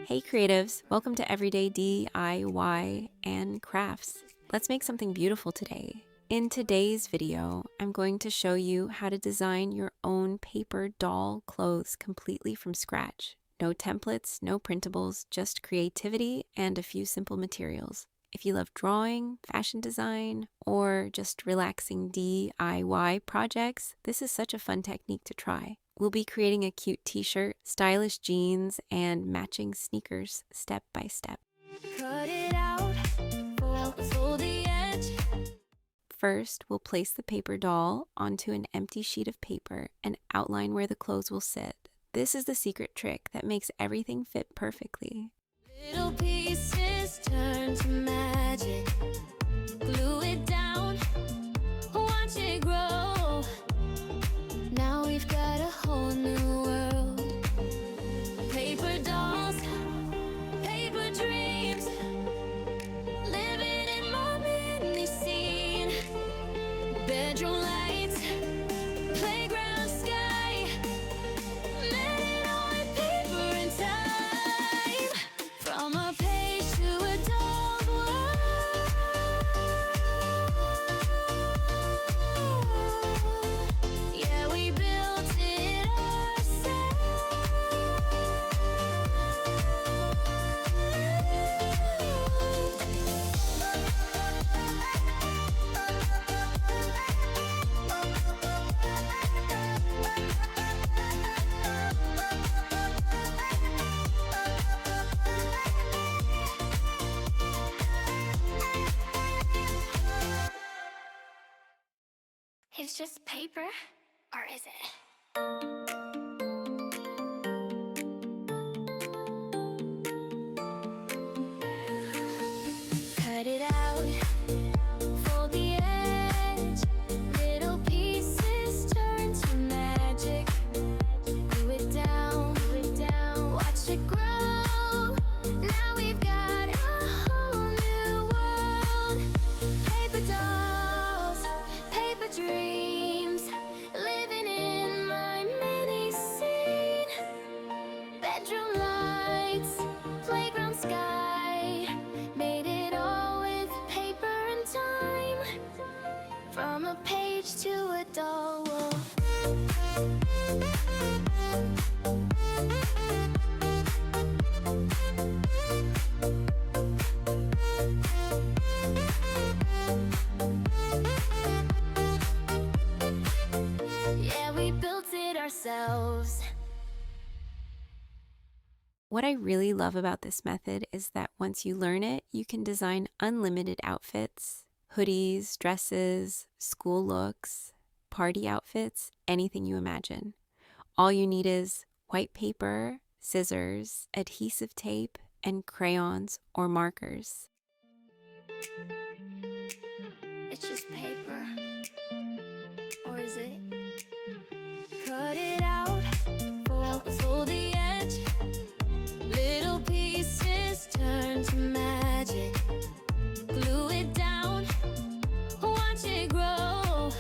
Hey creatives, welcome to Everyday DIY and Crafts. Let's make something beautiful today. In today's video, I'm going to show you how to design your own paper doll clothes completely from scratch. No templates, no printables, just creativity and a few simple materials. If you love drawing, fashion design, or just relaxing DIY projects, this is such a fun technique to try. We'll be creating a cute t-shirt, stylish jeans, and matching sneakers step by step. Cut it out, fold the edge. First, we'll place the paper doll onto an empty sheet of paper and outline where the clothes will sit. This is the secret trick that makes everything fit perfectly. Little pieces turn to magic. Glue it down, watch it grow. Now we've got a whole new world. Paper dolls, paper dreams, living in my mini scene. Bedroom lights, playground sky, made it all with paper and time. From a page to a doll world. Yeah, we built it ourselves. It's just paper, or is it? Cut it out, fold the edge. Little pieces turn to magic. Glue it down, watch it grow. Now we've got a whole new world. Paper dolls, paper dreams, living in my mini scene. Bedroom lights, playground sky, made it all with paper and time. From a page to a doll wall. Yeah, we built it ourselves. What I really love about this method is that once you learn it, you can design unlimited outfits, hoodies, dresses, school looks, party outfits, anything you imagine. All you need is white paper, scissors, adhesive tape, and crayons or markers. It's just paper, or is it? Cut it out, fold the edge. Little pieces turn to magic. Glue it down, watch it grow.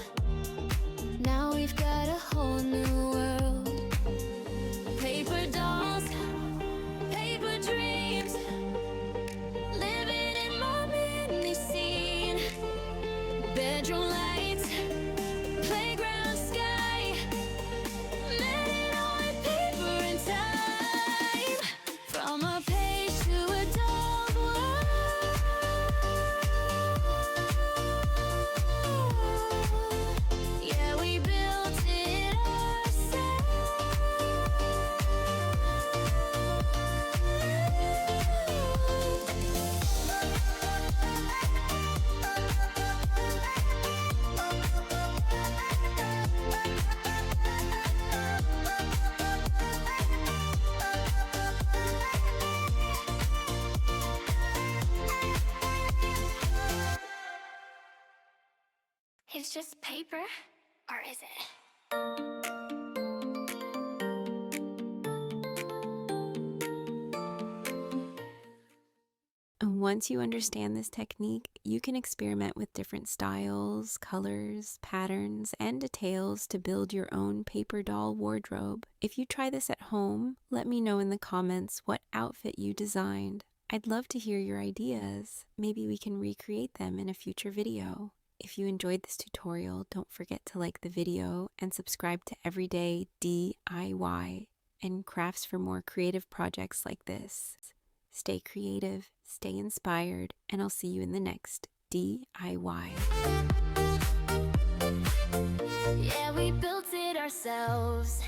Now we've got a whole new world. Paper dolls, paper dreams, living in my mini scene. Bedroom lights, playground sky, made it all with paper and time. From a page to a doll world. Yeah, we built it ourselves. It's just paper, or is it? And once you understand this technique, you can experiment with different styles, colors, patterns, and details to build your own paper doll wardrobe. If you try this at home, let me know in the comments what outfit you designed. I'd love to hear your ideas. Maybe we can recreate them in a future video. If you enjoyed this tutorial, don't forget to like the video and subscribe to Everyday DIY and Crafts for more creative projects like this. Stay creative, stay inspired, and I'll see you in the next DIY. Yeah, we built it ourselves.